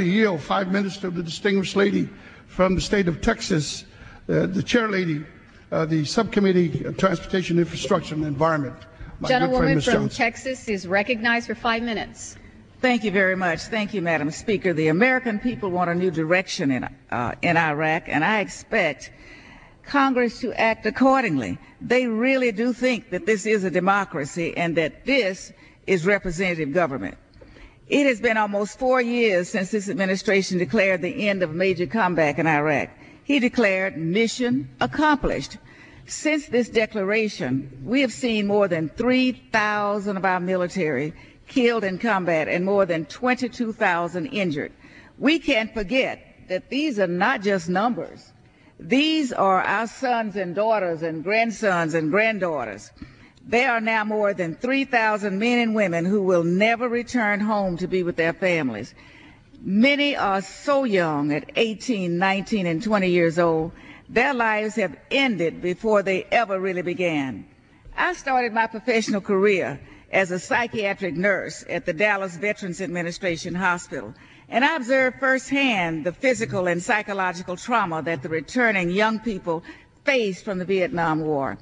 Yield 5 minutes to the distinguished lady from the state of Texas, the chair lady, the subcommittee of Transportation, Infrastructure, and Environment. Gentlewoman from Texas is recognized for 5 minutes. Thank you very much. Thank you, Madam Speaker. The American people want a new direction in Iraq, and I expect Congress to act accordingly. They really do think that this is a democracy and that this is representative government. It has been almost 4 years since this administration declared the end of major combat in Iraq. He declared mission accomplished. Since this declaration, we have seen more than 3,000 of our military killed in combat and more than 22,000 injured. We can't forget that these are not just numbers. These are our sons and daughters and grandsons and granddaughters. There are now more than 3,000 men and women who will never return home to be with their families. Many are so young, at 18, 19, and 20 years old. Their lives have ended before they ever really began. I started my professional career as a psychiatric nurse at the Dallas Veterans Administration Hospital, and I observed firsthand the physical and psychological trauma that the returning young people faced from the Vietnam War.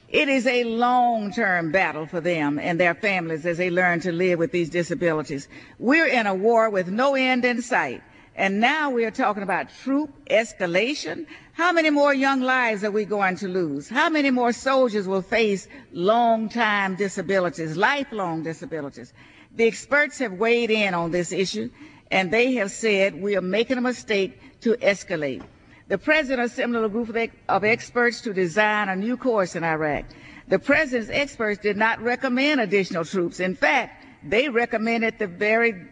It is a long-term battle for them and their families as they learn to live with these disabilities. We're in a war with no end in sight, and now we're talking about troop escalation. How many more young lives are we going to lose? How many more soldiers will face long-time disabilities, lifelong disabilities? The experts have weighed in on this issue, and they have said we are making a mistake to escalate. The President assembled a group of experts to design a new course in Iraq. The President's experts did not recommend additional troops. In fact, they recommended the very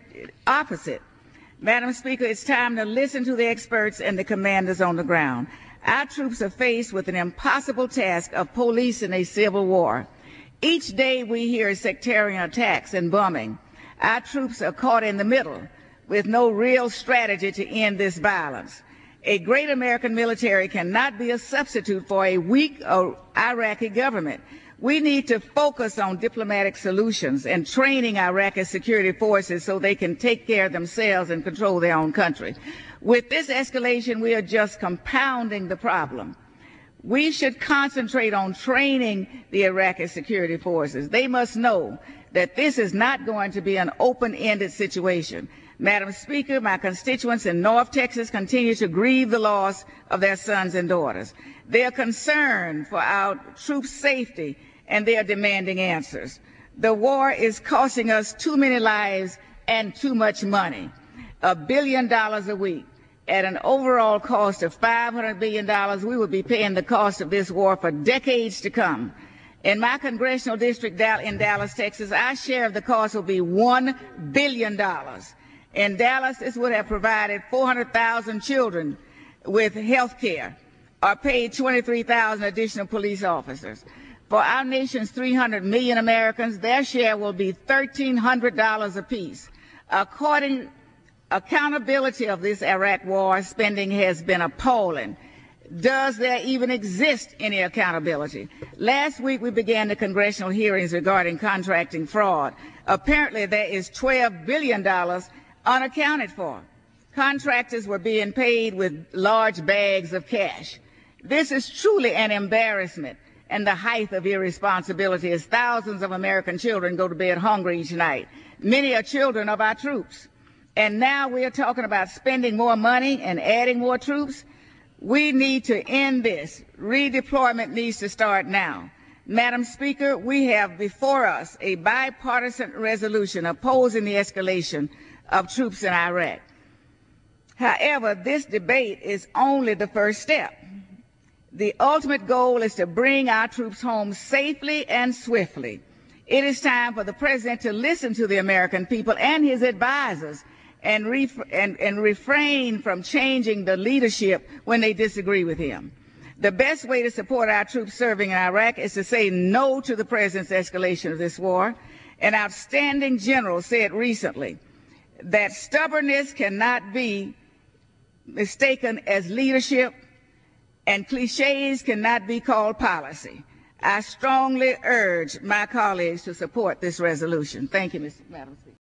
opposite. Madam Speaker, it's time to listen to the experts and the commanders on the ground. Our troops are faced with an impossible task of policing a civil war. Each day we hear sectarian attacks and bombing. Our troops are caught in the middle with no real strategy to end this violence. A great American military cannot be a substitute for a weak Iraqi government. We need to focus on diplomatic solutions and training Iraqi security forces so they can take care of themselves and control their own country. With this escalation, we are just compounding the problem. We should concentrate on training the Iraqi security forces. They must know that this is not going to be an open-ended situation. Madam Speaker, my constituents in North Texas continue to grieve the loss of their sons and daughters. They are concerned for our troops' safety, and they are demanding answers. The war is costing us too many lives and too much money. $1 billion a week. At an overall cost of $500 billion, we will be paying the cost of this war for decades to come. In my congressional district in Dallas, Texas, our share of the cost will be $1 billion. In Dallas, this would have provided 400,000 children with health care or paid 23,000 additional police officers. For our nation's 300 million Americans, their share will be $1,300 apiece. Accountability of this Iraq war spending has been appalling. Does there even exist any accountability? Last week we began the congressional hearings regarding contracting fraud. Apparently there is $12 billion unaccounted for. Contractors were being paid with large bags of cash. This is truly an embarrassment and the height of irresponsibility as thousands of American children go to bed hungry each night. Many are children of our troops. And now we are talking about spending more money and adding more troops. We need to end this. Redeployment needs to start now. Madam Speaker, we have before us a bipartisan resolution opposing the escalation of troops in Iraq. However, this debate is only the first step. The ultimate goal is to bring our troops home safely and swiftly. It is time for the President to listen to the American people and his advisors and refrain from changing the leadership when they disagree with him. The best way to support our troops serving in Iraq is to say no to the President's escalation of this war. An outstanding general said recently that stubbornness cannot be mistaken as leadership and cliches cannot be called policy. I strongly urge my colleagues to support this resolution. Thank you, Madam Speaker.